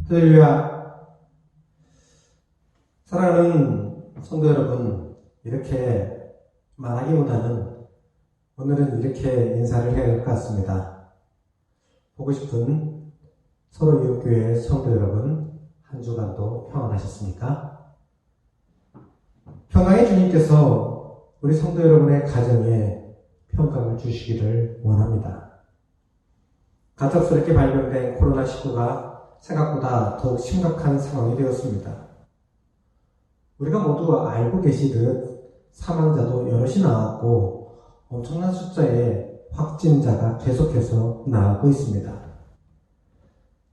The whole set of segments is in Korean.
할렐루야. 사랑하는 성도 여러분, 이렇게 말하기보다는 오늘은 이렇게 인사를 해야 될 것 같습니다. 보고 싶은 서로 이웃교회 성도 여러분, 한 주간도 평안하셨습니까? 평강의 주님께서 우리 성도 여러분의 가정에 평강을 주시기를 원합니다. 갑작스럽게 발병된 코로나19가 생각보다 더욱 심각한 상황이 되었습니다. 우리가 모두 알고 계시듯 사망자도 여럿이 나왔고 엄청난 숫자의 확진자가 계속해서 나오고 있습니다.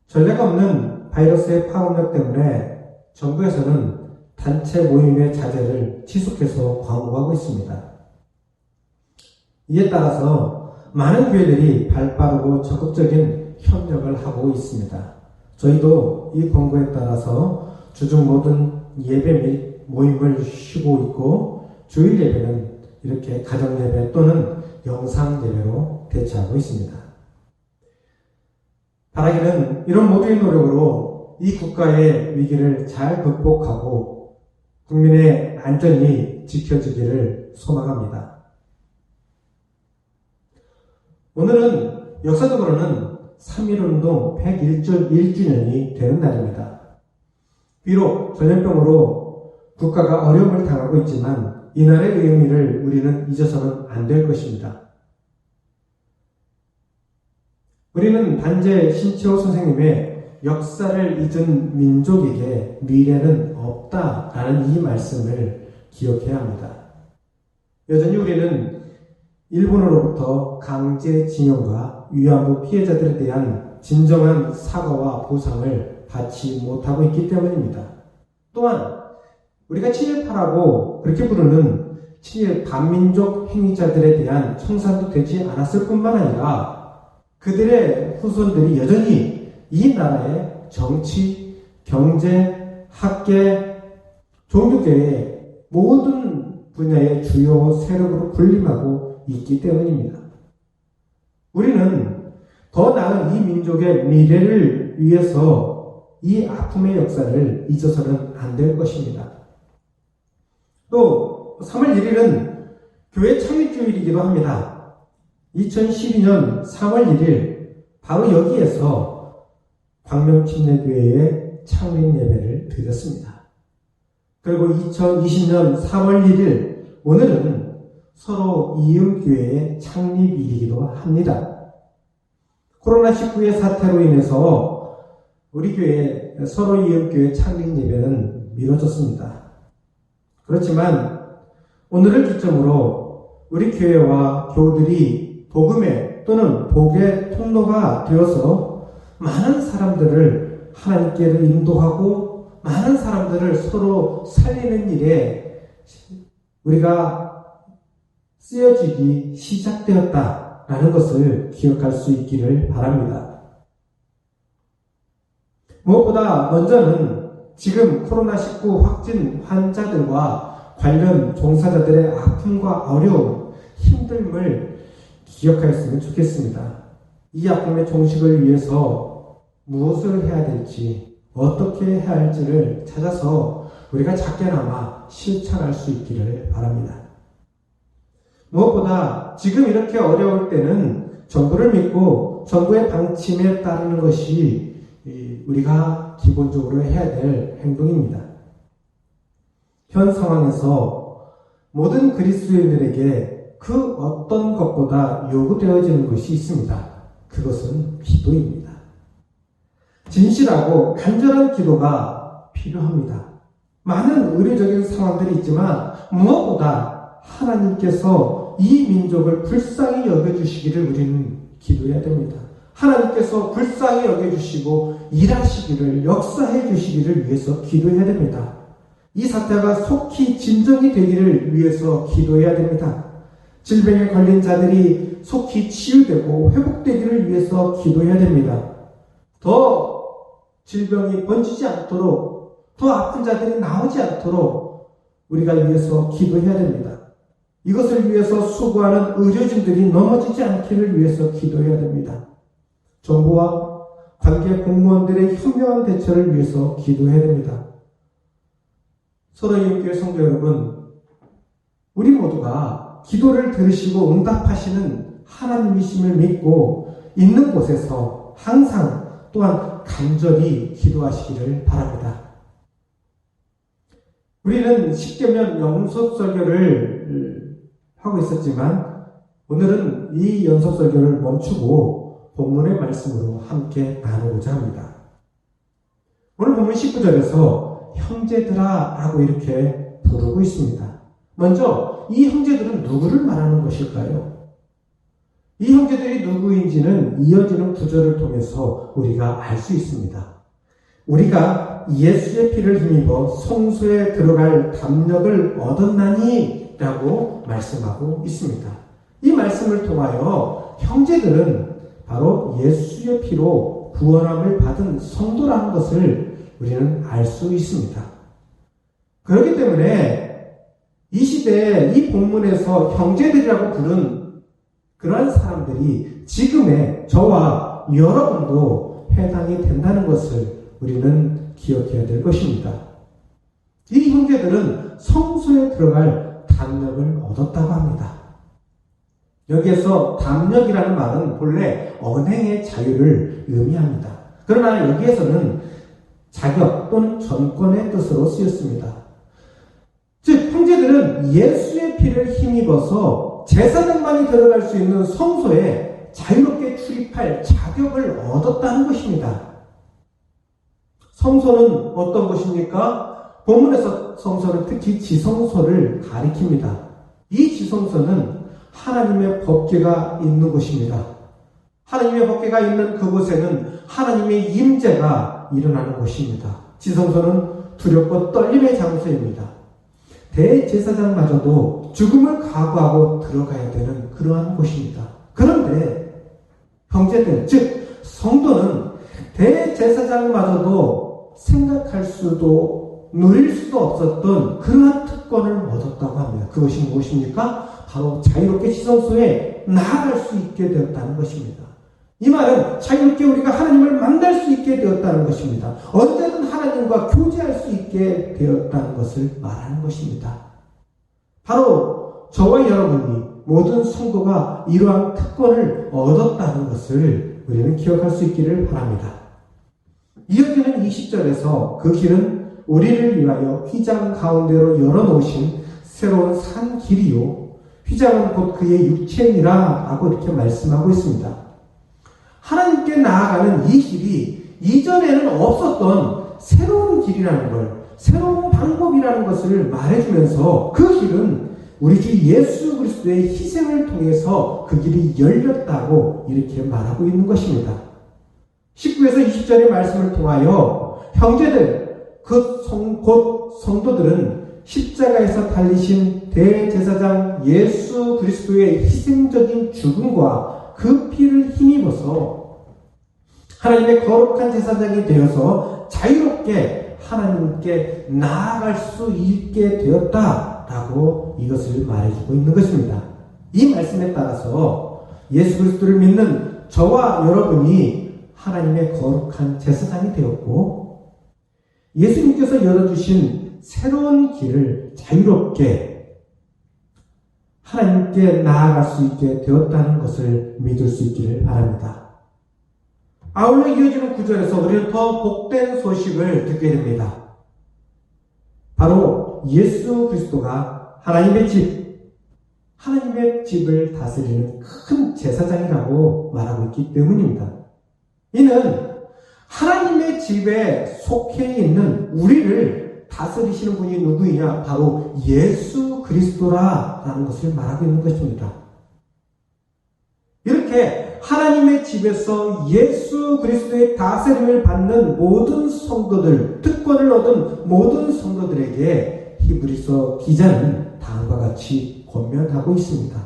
전례가 없는 바이러스의 파급력 때문에 정부에서는 단체 모임의 자제를 지속해서 광고하고 있습니다. 이에 따라서 많은 교회들이 발빠르고 적극적인 협력을 하고 있습니다. 저희도 이 권고에 따라서 주중 모든 예배 및 모임을 쉬고 있고 주일 예배는 이렇게 가정 예배 또는 영상 예배로 대체하고 있습니다. 바라기는 이런 모두의 노력으로 이 국가의 위기를 잘 극복하고 국민의 안전이 지켜지기를 소망합니다. 오늘은 역사적으로는 3.1운동 101주년이 되는 날입니다. 비록 전염병으로 국가가 어려움을 당하고 있지만 이날의 의미를 우리는 잊어서는 안 될 것입니다. 우리는 단재 신치호 선생님의 역사를 잊은 민족에게 미래는 없다라는 이 말씀을 기억해야 합니다. 여전히 우리는 일본으로부터 강제징용과 위안부 피해자들에 대한 진정한 사과와 보상을 받지 못하고 있기 때문입니다. 또한 우리가 친일파라고 그렇게 부르는 친일 반민족 행위자들에 대한 청산도 되지 않았을 뿐만 아니라 그들의 후손들이 여전히 이 나라의 정치, 경제, 학계, 종교계의 모든 분야의 주요 세력으로 군림하고 있기 때문입니다. 우리는 더 나은 이 민족의 미래를 위해서 이 아픔의 역사를 잊어서는 안 될 것입니다. 또 3월 1일은 교회 창립주일이기도 합니다. 2012년 3월 1일 바로 여기에서 광명침례교회의 창립 예배를 드렸습니다. 그리고 2020년 3월 1일 오늘은 서로 이음교회의 창립일이기도 합니다. 코로나19의 사태로 인해서 우리 교회 서로 이음교회 창립 예배는 미뤄졌습니다. 그렇지만 오늘을 기점으로 우리 교회와 교우들이 복음의 또는 복의 통로가 되어서 많은 사람들을 하나님께로 인도하고 많은 사람들을 서로 살리는 일에 우리가 쓰여지기 시작되었다라는 것을 기억할 수 있기를 바랍니다. 무엇보다 먼저는 지금 코로나19 확진 환자들과 관련 종사자들의 아픔과 어려움, 힘듦을 기억하였으면 좋겠습니다. 이 아픔의 종식을 위해서 무엇을 해야 될지, 어떻게 해야 할지를 찾아서 우리가 작게나마 실천할 수 있기를 바랍니다. 무엇보다 지금 이렇게 어려울 때는 정부를 믿고 정부의 방침에 따르는 것이 우리가 기본적으로 해야 될 행동입니다. 현 상황에서 모든 그리스도인들에게 그 어떤 것보다 요구되어지는 것이 있습니다. 그것은 기도입니다. 진실하고 간절한 기도가 필요합니다. 많은 의료적인 상황들이 있지만 무엇보다 하나님께서 이 민족을 불쌍히 여겨주시기를 우리는 기도해야 됩니다. 하나님께서 불쌍히 여겨주시고 일하시기를, 역사해 주시기를 위해서 기도해야 됩니다. 이 사태가 속히 진정이 되기를 위해서 기도해야 됩니다. 질병에 걸린 자들이 속히 치유되고 회복되기를 위해서 기도해야 됩니다. 더 질병이 번지지 않도록, 더 아픈 자들이 나오지 않도록 우리가 위해서 기도해야 됩니다. 이것을 위해서 수고하는 의료진들이 넘어지지 않기를 위해서 기도해야 됩니다. 정부와 관계 공무원들의 현명한 대처를 위해서 기도해야 됩니다. 사랑하는 교회 성도 여러분, 우리 모두가 기도를 들으시고 응답하시는 하나님이심을 믿고 있는 곳에서 항상 또한 간절히 기도하시기를 바랍니다. 우리는 십계명 연속설교를 하고 있었지만 오늘은 이 연속설교를 멈추고 본문의 말씀으로 함께 나누고자 합니다. 오늘 본문 19절에서 형제들아 라고 이렇게 부르고 있습니다. 먼저 이 형제들은 누구를 말하는 것일까요? 이 형제들이 누구인지는 이어지는 구절을 통해서 우리가 알 수 있습니다. 우리가 예수의 피를 힘입어 성소에 들어갈 담력을 얻었나니 라고 말씀하고 있습니다. 이 말씀을 통하여 형제들은 바로 예수의 피로 구원함을 받은 성도라는 것을 우리는 알 수 있습니다. 그렇기 때문에 이 시대에 이 본문에서 형제들이라고 부른 그러한 사람들이 지금의 저와 여러분도 해당이 된다는 것을 우리는 기억해야 될 것입니다. 이 형제들은 성소에 들어갈 담력을 얻었다고 합니다. 여기에서 담력이라는 말은 본래 언행의 자유를 의미합니다. 그러나 여기에서는 자격 또는 전권의 뜻으로 쓰였습니다. 즉 형제들은 예수의 피를 힘입어서 제사장만이 들어갈 수 있는 성소에 자유롭게 출입할 자격을 얻었다는 것입니다. 성소는 어떤 것입니까? 본문에서 성소는 특히 지성소를 가리킵니다. 이 지성소는 하나님의 법궤가 있는 곳입니다. 하나님의 법궤가 있는 그곳에는 하나님의 임재가 일어나는 곳입니다. 지성소는 두렵고 떨림의 장소입니다. 대제사장마저도 죽음을 각오하고 들어가야 되는 그러한 곳입니다. 그런데 형제들, 즉 성도는 대제사장마저도 생각할 수도 누릴 수도 없었던 그러한 특권을 얻었다고 합니다. 그것이 무엇입니까? 바로 자유롭게 지성소에 나아갈 수 있게 되었다는 것입니다. 이 말은 자유롭게 우리가 하나님을 만날 수 있게 되었다는 것입니다. 언제든 하나님과 교제할 수 있게 되었다는 것을 말하는 것입니다. 바로 저와 여러분이 모든 성도가 이러한 특권을 얻었다는 것을 우리는 기억할 수 있기를 바랍니다. 이어지는 20절에서 그 길은 우리를 위하여 휘장 가운데로 열어놓으신 새로운 산 길이요 휘장은 곧 그의 육체니라 라고 이렇게 말씀하고 있습니다. 하나님께 나아가는 이 길이 이전에는 없었던 새로운 길이라는 걸, 새로운 방법이라는 것을 말해주면서 그 길은 우리 주 예수 그리스도의 희생을 통해서 그 길이 열렸다고 이렇게 말하고 있는 것입니다. 19에서 20절의 말씀을 통하여 형제들, 곧 성도들은 십자가에서 달리신 대제사장 예수 그리스도의 희생적인 죽음과 그 피를 힘입어서 하나님의 거룩한 제사장이 되어서 자유롭게 하나님께 나아갈 수 있게 되었다라고 이것을 말해주고 있는 것입니다. 이 말씀에 따라서 예수 그리스도를 믿는 저와 여러분이 하나님의 거룩한 제사장이 되었고 예수님께서 열어주신 새로운 길을 자유롭게 하나님께 나아갈 수 있게 되었다는 것을 믿을 수 있기를 바랍니다. 아울러 이어지는 구절에서 우리는 더 복된 소식을 듣게 됩니다. 바로 예수 그리스도가 하나님의 집을 다스리는 큰 제사장이라고 말하고 있기 때문입니다. 이는 하나님의 집에 속해 있는 우리를 다스리시는 분이 누구이냐? 바로 예수 그리스도라는 것을 말하고 있는 것입니다. 이렇게 하나님의 집에서 예수 그리스도의 다스림을 받는 모든 성도들, 특권을 얻은 모든 성도들에게 히브리서 기자는 다음과 같이 권면하고 있습니다.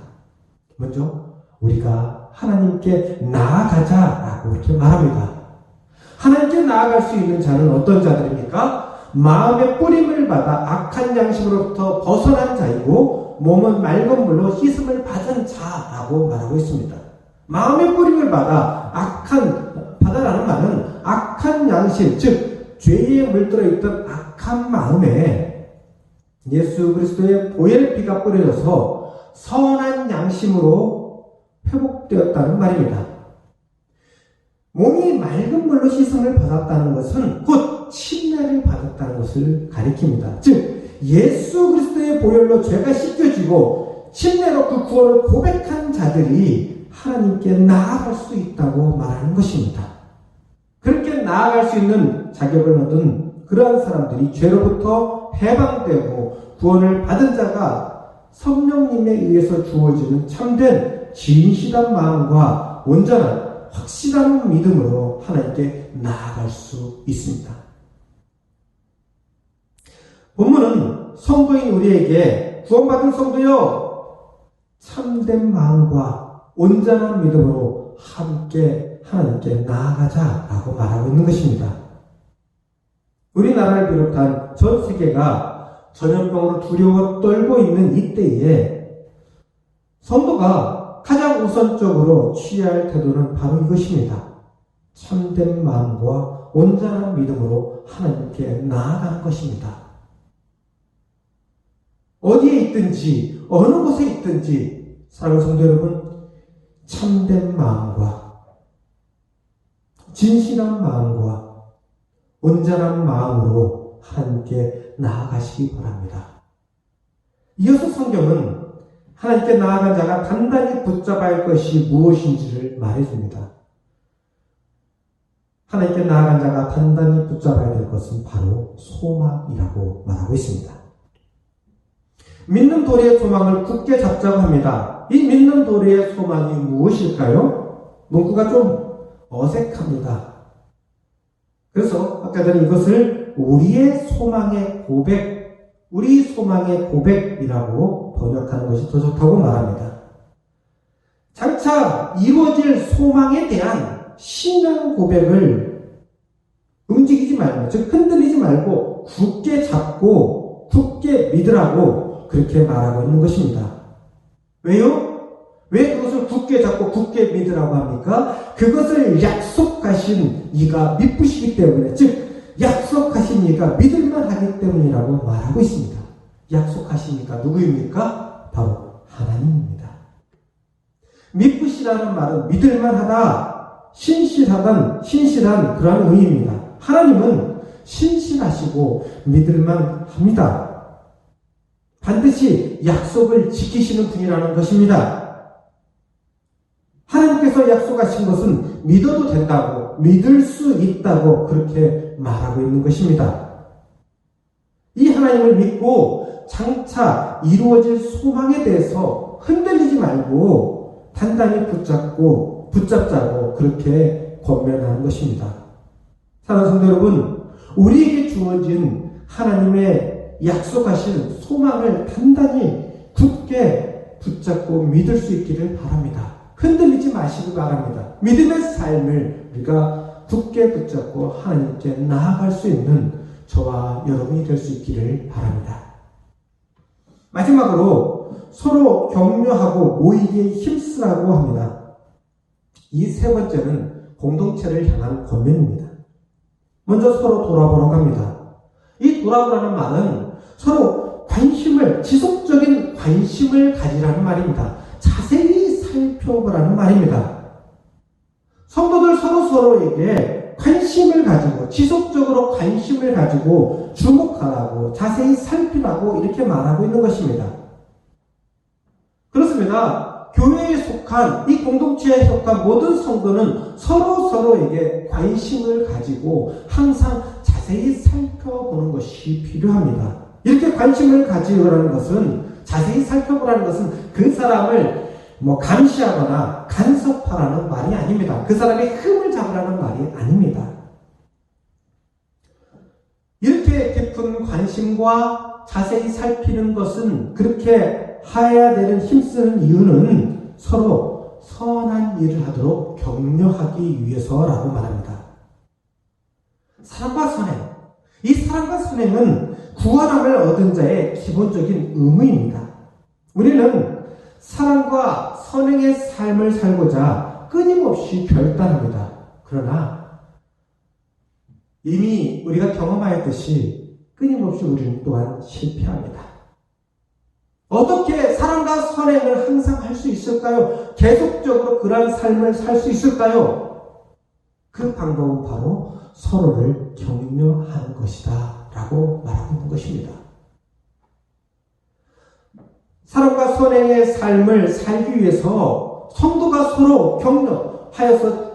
먼저 우리가 하나님께 나아가자라고 이렇게 말합니다. 하나님께 나아갈 수 있는 자는 어떤 자들입니까? 마음의 뿌림을 받아 악한 양심으로부터 벗어난 자이고 몸은 맑은 물로 씻음을 받은 자라고 말하고 있습니다. 마음의 뿌림을 받아 바다라는 말은 당신, 즉 죄에 물들어 있던 악한 마음에 예수 그리스도의 보혈 피가 뿌려져서 선한 양심으로 회복되었다는 말입니다. 몸이 맑은 물로 씻음을 받았다는 것은 곧 침례를 받았다는 것을 가리킵니다. 즉 예수 그리스도의 보혈로 죄가 씻겨지고 침례로 그 구원을 고백한 자들이 하나님께 나아갈 수 있다고 말하는 것입니다. 그렇게 나아갈 수 있는 자격을 얻은 그러한 사람들이 죄로부터 해방되고 구원을 받은 자가 성령님에 의해서 주어지는 참된 진실한 마음과 온전한 확실한 믿음으로 하나님께 나아갈 수 있습니다. 본문은 성도인 우리에게 구원받은 성도여 참된 마음과 온전한 믿음으로 함께 하나님께 나아가자라고 말하고 있는 것입니다. 우리나라를 비롯한 전 세계가 전염병으로 두려워 떨고 있는 이때에 성도가 가장 우선적으로 취해야 할 태도는 바로 이것입니다. 참된 마음과 온전한 믿음으로 하나님께 나아가는 것입니다. 어디에 있든지 어느 곳에 있든지 사랑하는 성도 여러분, 참된 마음과 진실한 마음과 온전한 마음으로 하나님께 나아가시기 바랍니다. 이어서 성경은 하나님께 나아간 자가 단단히 붙잡아야 할 것이 무엇인지를 말해줍니다. 하나님께 나아간 자가 단단히 붙잡아야 될 것은 바로 소망이라고 말하고 있습니다. 믿는 도리의 소망을 굳게 잡자고 합니다. 이 믿는 도리의 소망이 무엇일까요? 문구가 좀 어색합니다. 그래서 아까 전에 이것을 우리의 소망의 고백, 우리 소망의 고백이라고 번역하는 것이 더 좋다고 말합니다. 장차 이루어질 소망에 대한 신앙 고백을 움직이지 말고, 즉 흔들리지 말고 굳게 잡고 굳게 믿으라고 그렇게 말하고 있는 것입니다. 왜요? 왜 그것을 굳게 잡고 굳게 믿으라고 합니까? 그것을 약속하신 이가 믿으시기 때문에, 즉 약속하신 이가 믿을만 하기 때문이라고 말하고 있습니다. 약속하신 이가 누구입니까? 바로 하나님입니다. 믿으시라는 말은 믿을만하다, 신실한 그런 의미입니다. 하나님은 신실하시고 믿을만합니다. 반드시 약속을 지키시는 분이라는 것입니다. 하나님께서 약속하신 것은 믿어도 된다고, 믿을 수 있다고 그렇게 말하고 있는 것입니다. 이 하나님을 믿고 장차 이루어질 소망에 대해서 흔들리지 말고 단단히 붙잡자고 그렇게 권면하는 것입니다. 사랑하는 성도 여러분, 우리에게 주어진 하나님의 약속하신 소망을 단단히 굳게 붙잡고 믿을 수 있기를 바랍니다. 흔들리지 마시기 바랍니다. 믿음의 삶을 우리가 굳게 붙잡고 하나님께 나아갈 수 있는 저와 여러분이 될 수 있기를 바랍니다. 마지막으로 서로 격려하고 모이기에 힘쓰라고 합니다. 이 세 번째는 공동체를 향한 권면입니다. 먼저 서로 돌아보라고 합니다. 이 돌아보라는 말은 서로 지속적인 관심을 가지라는 말입니다. 자세히 살펴보라는 말입니다. 성도들 서로에게 관심을 가지고, 지속적으로 관심을 가지고 주목하라고, 자세히 살피라고 이렇게 말하고 있는 것입니다. 그렇습니다. 교회에 속한, 이 공동체에 속한 모든 성도는 서로에게 관심을 가지고 항상 자세히 살펴보는 것이 필요합니다. 이렇게 관심을 가지라는 것은, 자세히 살펴보라는 것은 그 사람을 감시하거나 간섭하라는 말이 아닙니다. 그 사람의 흠을 잡으라는 말이 아닙니다. 이렇게 깊은 관심과 자세히 살피는 것은, 그렇게 해야 되는 힘쓰는 이유는 서로 선한 일을 하도록 격려하기 위해서라고 말합니다. 사랑과 선행, 이 사랑과 선행은 구원함을 얻은 자의 기본적인 의무입니다. 우리는 사랑과 선행의 삶을 살고자 끊임없이 결단합니다. 그러나 이미 우리가 경험하였듯이 끊임없이 우리는 또한 실패합니다. 어떻게 사랑과 선행을 항상 할 수 있을까요? 계속적으로 그러한 삶을 살 수 있을까요? 그 방법은 바로 서로를 격려하는 것이다 라고 말하고 있는 것입니다. 사랑과 선행의 삶을 살기 위해서 성도가 서로 격려하여서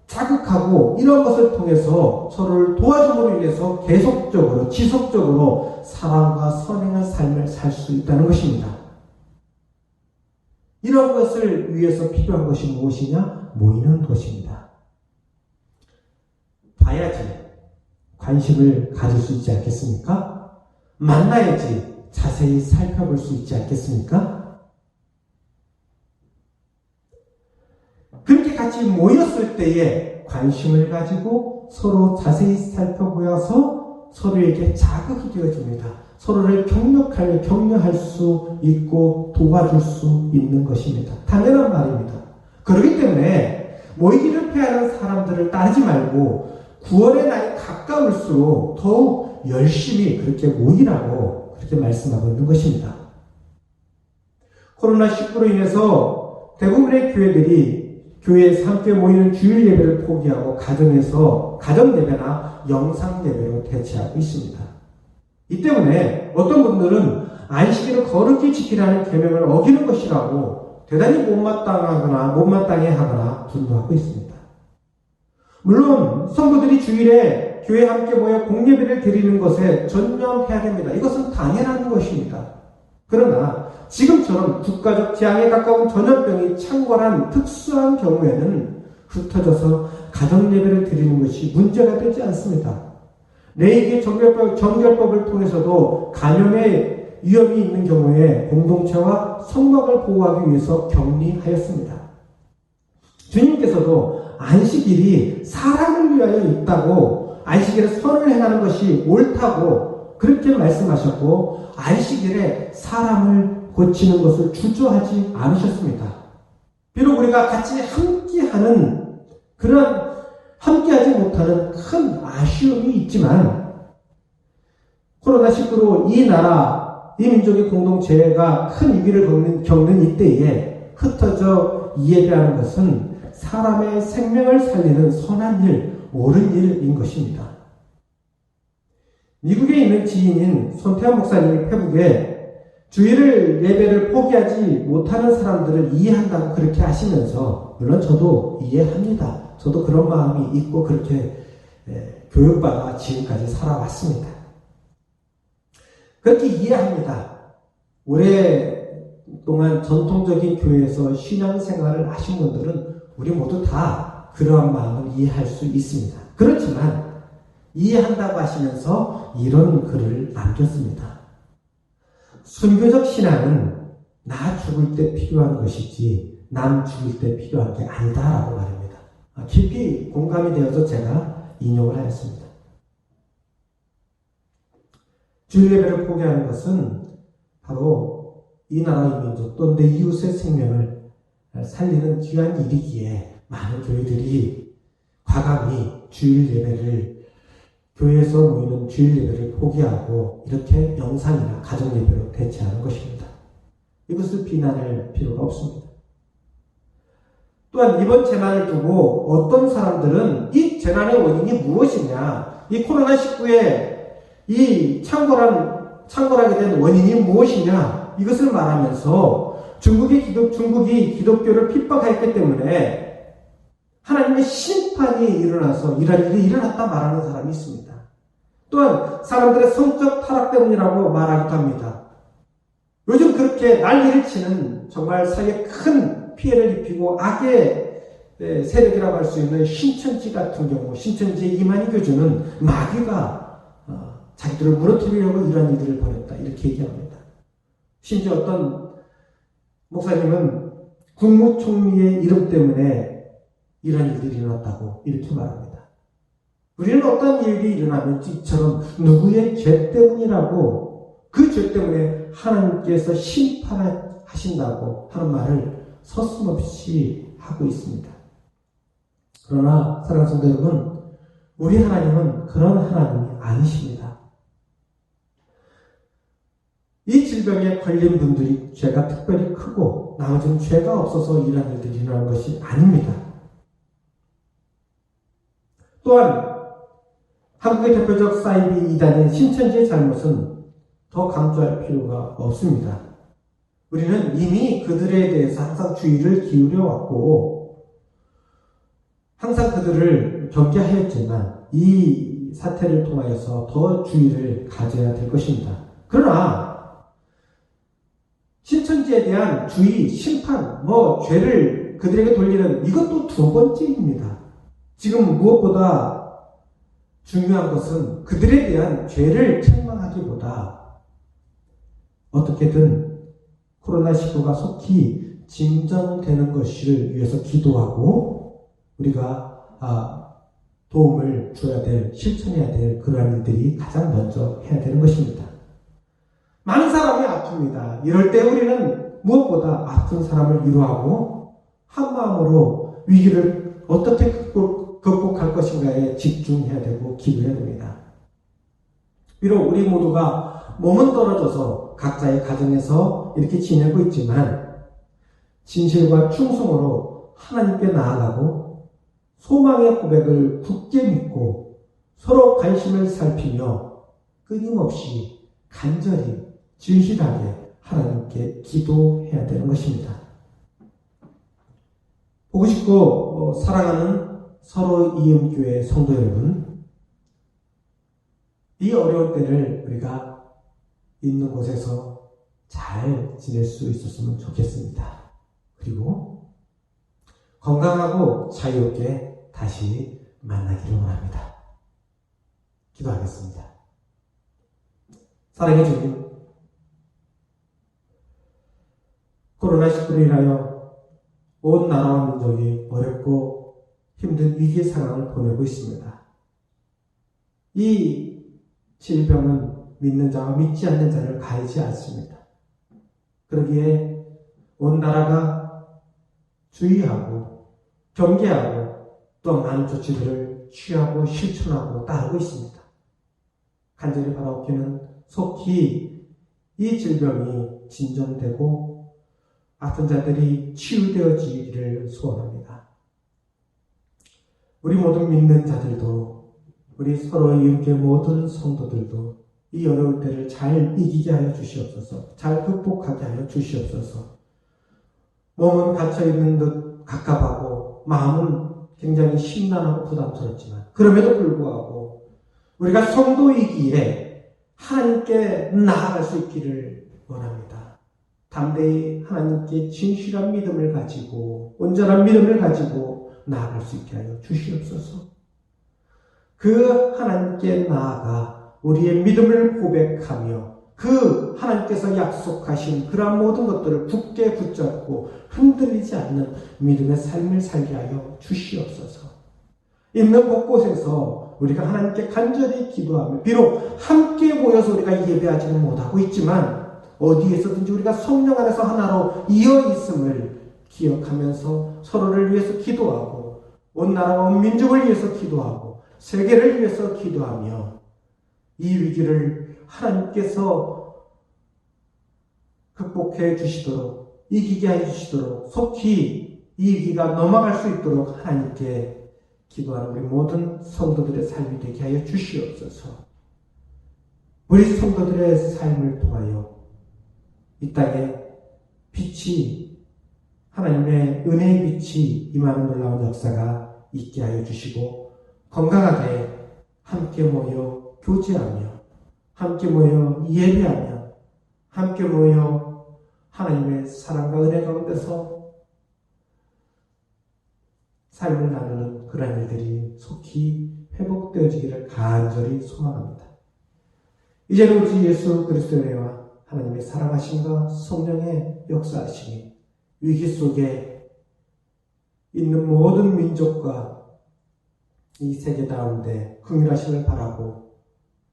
자극하고 이런 것을 통해서 서로를 도와줌으로 인해서 계속적으로 지속적으로 사랑과 선행의 삶을 살 수 있다는 것입니다. 이런 것을 위해서 필요한 것이 무엇이냐? 모이는 것입니다. 봐야지 관심을 가질 수 있지 않겠습니까? 만나야지 자세히 살펴볼 수 있지 않겠습니까? 그렇게 같이 모였을 때에 관심을 가지고 서로 자세히 살펴보아서 서로에게 자극이 되어줍니다. 서로를 격려할 수 있고 도와줄 수 있는 것입니다. 당연한 말입니다. 그렇기 때문에 모이기를 피하는 사람들을 따르지 말고 9월의 날이 가까울수록 더욱 열심히 그렇게 모이라고 그렇게 말씀하고 있는 것입니다. 코로나19로 인해서 대부분의 교회들이 교회에서 함께 모이는 주일 예배를 포기하고 가정에서 가정 예배나 영상 예배로 대체하고 있습니다. 이 때문에 어떤 분들은 안식일을 거룩히 지키라는 계명을 어기는 것이라고 대단히 못마땅해 하거나 분노하고 있습니다. 물론 성도들이 주일에 교회에 함께 모여 공예배를 드리는 것에 전념해야 됩니다. 이것은 당연한 것입니다. 그러나 지금처럼 국가적 재앙에 가까운 전염병이 창궐한 특수한 경우에는 흩어져서 가정예배를 드리는 것이 문제가 되지 않습니다. 레이기 정결법을 통해서도 감염의 위험이 있는 경우에 공동체와 성막을 보호하기 위해서 격리하였습니다. 주님께서도 안식일이 사람을 위하여 있다고 안식일에 선을 행하는 것이 옳다고 그렇게 말씀하셨고 안식일에 사람을 고치는 것을 주저하지 않으셨습니다. 비록 우리가 같이 함께하지 못하는 큰 아쉬움이 있지만 코로나19로 이 나라, 이 민족의 공동체가 큰 위기를 겪는 이때에 흩어져 예배하는 것은 사람의 생명을 살리는 선한 일, 옳은 일인 것입니다. 미국에 있는 지인인 손태환 목사님이 페북에 주일을 예배를 포기하지 못하는 사람들을 이해한다고 그렇게 하시면서 물론 저도 이해합니다. 저도 그런 마음이 있고 그렇게 교육받아 지금까지 살아왔습니다. 그렇게 이해합니다. 오랫동안 전통적인 교회에서 신앙생활을 하신 분들은 우리 모두 다 그러한 마음을 이해할 수 있습니다. 그렇지만 이해한다고 하시면서 이런 글을 남겼습니다. 순교적 신앙은 나 죽을 때 필요한 것이지 남 죽일 때 필요한 게 아니다라고 말합니다. 깊이 공감이 되어서 제가 인용을 하였습니다. 주일 예배를 포기하는 것은 바로 이 나라의 민족 또 내 이웃의 생명을 살리는 귀한 일이기에 많은 교회들이 과감히 주일 예배를 교회에서 모이는 주일 예배를 포기하고 이렇게 영상이나 가정 예배로 대체하는 것입니다. 이것을 비난할 필요가 없습니다. 또한 이번 재난을 두고 어떤 사람들은 이 재난의 원인이 무엇이냐, 이 코로나19의 이 창궐하게 된 원인이 무엇이냐, 이것을 말하면서 중국이 기독교를 핍박했기 때문에 하나님의 심판이 일어나서 이런 일이 일어났다 말하는 사람이 있습니다. 또한 사람들의 성적 타락 때문이라고 말하기도 합니다. 요즘 그렇게 난리를 치는 정말 사회에 큰 피해를 입히고 악의 세력이라고 할 수 있는 신천지 같은 경우, 신천지의 이만희 교주는 마귀가 자기들을 무너뜨리려고 이런 일들을 벌였다 이렇게 얘기합니다. 심지어 어떤 목사님은 국무총리의 이름 때문에 이런 일들이 일어났다고 이렇게 말합니다. 우리는 어떤 일이 일어나면 이처럼 누구의 죄 때문이라고 그 죄 때문에 하나님께서 심판하신다고 하는 말을 서슴없이 하고 있습니다. 그러나 사랑하는 성도 여러분, 우리 하나님은 그런 하나님이 아니십니다. 이 질병에 걸린 분들이 죄가 특별히 크고 나머지는 죄가 없어서 이런 일들이 일어나는 것이 아닙니다. 또한 한국의 대표적 사이비 이단의 신천지의 잘못은 더 강조할 필요가 없습니다. 우리는 이미 그들에 대해서 항상 주의를 기울여 왔고 항상 그들을 경계하였지만 이 사태를 통하여서 더 주의를 가져야 될 것입니다. 그러나 신천지에 대한 주의, 심판, 죄를 그들에게 돌리는 이것도 두 번째입니다. 지금 무엇보다 중요한 것은 그들에 대한 죄를 책망하기보다 어떻게든 코로나19가 속히 진정되는 것을 위해서 기도하고 우리가 도움을 줘야 될, 실천해야 될 그러한 일들이 가장 먼저 해야 되는 것입니다. 많은 사람이 아픕니다. 이럴 때 우리는 무엇보다 아픈 사람을 위로하고 한 마음으로 위기를 어떻게 극복할 것인가에 집중해야 되고 기도해야 됩니다. 비록 우리 모두가 몸은 떨어져서 각자의 가정에서 이렇게 지내고 있지만 진실과 충성으로 하나님께 나아가고 소망의 고백을 굳게 믿고 서로 관심을 살피며 끊임없이 간절히 진실하게 하나님께 기도해야 되는 것입니다. 보고 싶고 사랑하는 서로 이음교회 성도 여러분, 이 어려운 때를 우리가 있는 곳에서 잘 지낼 수 있었으면 좋겠습니다. 그리고 건강하고 자유롭게 다시 만나기를 원합니다. 기도하겠습니다. 사랑해 주님, 코로나19로 인하여 온 나라와 민족이 어렵고 힘든 위기 상황을 보내고 있습니다. 이 질병은 믿는 자와 믿지 않는 자를 가리지 않습니다. 그러기에 온 나라가 주의하고 경계하고 또 많은 조치들을 취하고 실천하고 따르고 있습니다. 간절히 바라옵기는 속히 이 질병이 진정되고 아픈 자들이 치유되어지기를 소원합니다. 우리 모든 믿는 자들도 우리 서로의 이웃의 모든 성도들도 이 어려울 때를 잘 이기게 하여 주시옵소서. 잘 극복하게 하여 주시옵소서. 몸은 갇혀있는 듯 갑갑하고 마음은 굉장히 심란하고 부담스럽지만 그럼에도 불구하고 우리가 성도이기에 하나님께 나아갈 수 있기를 원합니다. 담대히 하나님께 진실한 믿음을 가지고 온전한 믿음을 가지고 나아갈 수 있게 하여 주시옵소서. 그 하나님께 나아가 우리의 믿음을 고백하며 그 하나님께서 약속하신 그러한 모든 것들을 굳게 붙잡고 흔들리지 않는 믿음의 삶을 살게 하여 주시옵소서. 있는 곳곳에서 우리가 하나님께 간절히 기도하며 비록 함께 모여서 우리가 예배하지는 못하고 있지만 어디에서든지 우리가 성령 안에서 하나로 이어 있음을 기억하면서 서로를 위해서 기도하고 온 나라와 온 민족을 위해서 기도하고 세계를 위해서 기도하며 이 위기를 하나님께서 극복해 주시도록 이기게 해 주시도록 속히 이 위기가 넘어갈 수 있도록 하나님께 기도하는 우리 모든 성도들의 삶이 되게 하여 주시옵소서. 우리 성도들의 삶을 통하여 이 땅에 빛이 하나님의 은혜의 빛이 임하는 놀라운 역사가 있게 하여 주시고 건강하게 함께 모여 교제하며 함께 모여 예배하며 함께 모여 하나님의 사랑과 은혜 가운데서 삶을 나누는 그런 일들이 속히 회복되어지기를 간절히 소망합니다. 이제는 우리 주 예수 그리스도의 은혜와 하나님의 사랑하심과 성령의 역사하심이 위기 속에 있는 모든 민족과 이 세계 가운데 긍휼하심을 바라고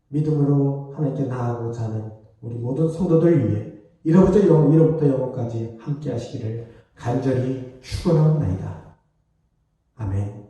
믿음으로 하나님께 나아가고자 하는 우리 모든 성도들 위해 이로부터 영원까지 함께 하시기를 간절히 축원하옵나이다. 아멘.